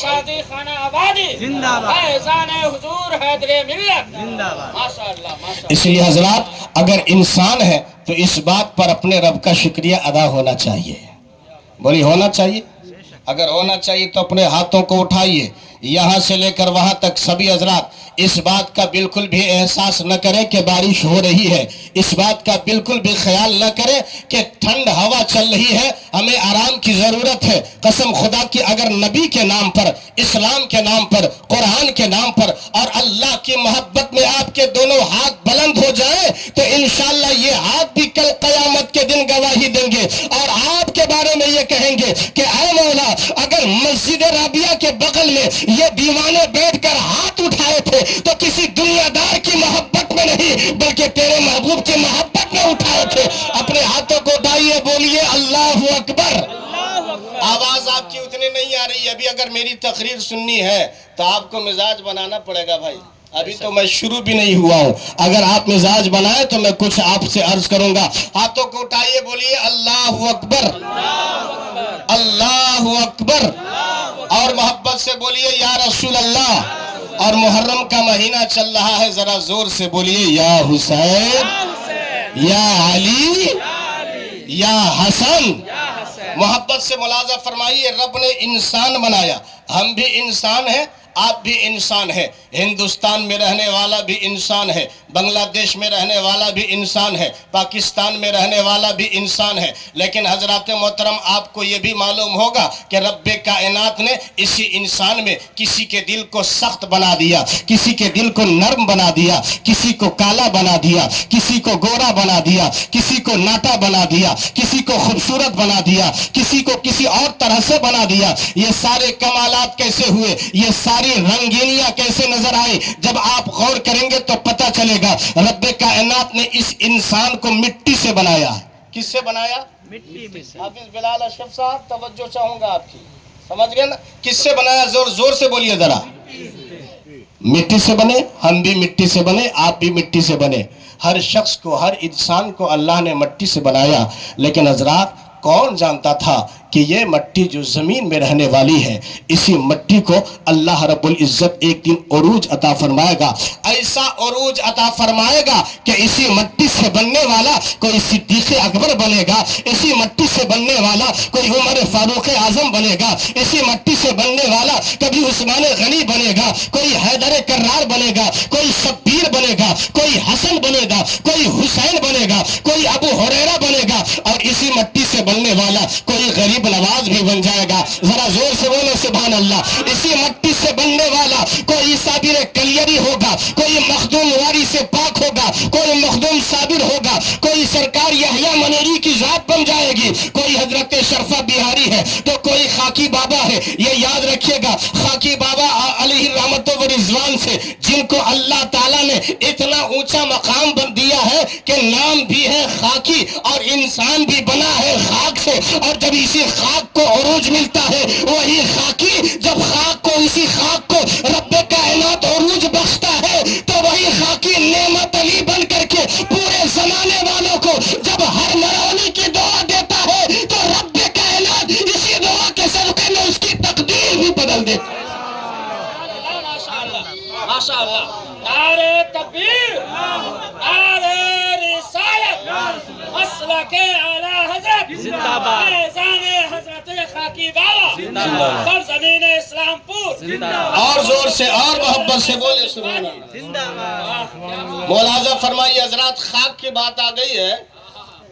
شادی خانہ آبادی زندہ باد، فیضان حضور حیدر ملت زندہ باد۔ ماشاءاللہ ماشاءاللہ۔ اس لیے حضرات اگر انسان ہے تو اس بات پر اپنے رب کا شکریہ ادا ہونا چاہیے، بولی ہونا چاہیے۔ اگر ہونا چاہیے تو اپنے ہاتھوں کو اٹھائیے، یہاں سے لے کر وہاں تک سبھی حضرات اس بات کا بالکل بھی احساس نہ کریں کہ بارش ہو رہی ہے، اس بات کا بالکل بھی خیال نہ کریں کہ ٹھنڈ ہوا چل رہی ہے، ہمیں آرام کی ضرورت ہے۔ قسم خدا کی اگر نبی کے نام پر، اسلام کے نام پر، قرآن کے نام پر اور اللہ کی محبت میں آپ کے دونوں ہاتھ بلند ہو جائیں تو انشاءاللہ یہ ہاتھ بھی کل قیامت کے دن گواہی دیں گے اور آپ کے بارے میں یہ کہیں گے کہ اے مولا اگر مسجد رابعہ کے بغل میں یہ دیوانے بیٹھ کر ہاتھ اٹھائے تھے تو کسی دنیا دار کی محبت میں نہیں بلکہ تیرے محبوب کی محبت میں اٹھائے تھے۔ اپنے ہاتھوں کو اٹھائیے، بولیے اللہ اکبر۔ آواز آپ کی اتنی نہیں آ رہی، ابھی اگر میری تقریر سننی ہے تو آپ کو مزاج بنانا پڑے گا بھائی، ابھی تو میں شروع بھی نہیں ہوا ہوں۔ اگر آپ مزاج بنائے تو میں کچھ آپ سے عرض کروں گا۔ ہاتھوں کو اٹھائیے، بولیے اللہ اکبر، اللہ اکبر، اور محبت سے بولیے یا رسول اللہ۔ اور محرم کا مہینہ چل رہا ہے، ذرا زور سے بولیے یا حسین یا علی یا حسن۔ محبت سے ملاحظہ فرمائیے، رب نے انسان بنایا، ہم بھی انسان ہیں، آپ بھی انسان ہیں، ہندوستان میں رہنے والا بھی انسان ہے، بنگلہ دیش میں رہنے والا بھی انسان ہے، پاکستان میں رہنے والا بھی انسان ہے، لیکن حضرات محترم آپ کو یہ بھی معلوم ہوگا کہ رب کائنات نے اسی انسان میں کسی کے دل کو سخت بنا دیا، کسی کے دل کو نرم بنا دیا، کسی کو کالا بنا دیا، کسی کو گورا بنا دیا، کسی کو ناٹا بنا دیا، کسی کو خوبصورت بنا دیا، کسی کو کسی اور طرح سے بنا دیا۔ یہ سارے کمالات کیسے ہوئے، یہ ساری رنگینیاں کیسے نظر آئی، جب آپ غور کریں گے تو پتہ چلے گا رب کائنات نے اس انسان کو مٹی سے بنایا۔ کس سے بنایا؟ مٹی میں سے۔ حافظ بلال اشرف صاحب توجہ چاہوں گا آپ کی، سمجھ گئے نا؟ کس سے بنایا؟ زور زور سے بولیے ذرا۔ مٹی سے بنے، ہم بھی مٹی سے بنے، آپ بھی مٹی سے بنے۔ ہر شخص کو، ہر انسان کو اللہ نے مٹی سے بنایا، لیکن حضرات کون جانتا تھا کہ یہ مٹی جو زمین میں رہنے والی ہے، اسی مٹی کو اللہ رب العزت ایک دن عروج عطا فرمائے گا، ایسا عروج عطا فرمائے گا کہ اسی مٹی سے بننے والا کوئی صدیق اکبر بنے گا، اسی مٹی سے بننے والا کوئی عمر فاروق اعظم بنے گا، اسی مٹی سے بننے والا کبھی عثمان غنی بنے گا، کوئی حیدر کرار بنے گا، کوئی شبیر بنے گا، کوئی حسن بنے گا، کوئی حسین بنے گا، کوئی ابو ہریرہ بنے گا، اور اسی مٹی سے بننے والا کوئی غریب نواز بھی بن جائے گا۔ ذرا زور سے بولے سبحان اللہ۔ اسی مٹی سے بننے والا کوئی صابر کلیری ہوگا، کوئی مخدوم واری سے پاک ہوگا، کوئی مخدوم صابر ہوگا، کوئی سرکار یحییٰ منیری کی ذات بن جائے گی، کوئی حضرت شرفہ بہاری ہے تو کوئی خاکی بابا ہے۔ یہ یاد رکھیے گا، خاکی بابا علیہ رحمت و رضوان سے جن کو اللہ تعالیٰ نے اتنا اونچا مقام دیا ہے کہ نام بھی ہے خاکی اور انسان بھی بنا ہے خاک سے، اور جب اسی خاک کو عروج ملتا ہے، وہی خاکی جب خاک کو، اسی خاک کو رب کائنات عروج بخشتا ہے تو وہی خاکی نعمت علی بن کر کے پورے زمانے والوں کو جب ہر مرانی کی دعا دیتا ہے تو رب کائنات اسی دعا کے صدقے میں اس کی تقدیر بھی بدل دیتا ہے۔ ماشاءاللہ، نعرہ تکبیر، نعرہ رسالت، مسلک اعلی حضرت، زندہ باد، فیضان حضرت خاکی بابا، سرزمین اسلام پور، زندہ باد، اور زور سے اور محبت سے بولے سبحان اللہ۔ زندہ باد۔ ملاحظہ فرمائیے حضرات، خاک کی بات آ گئی ہے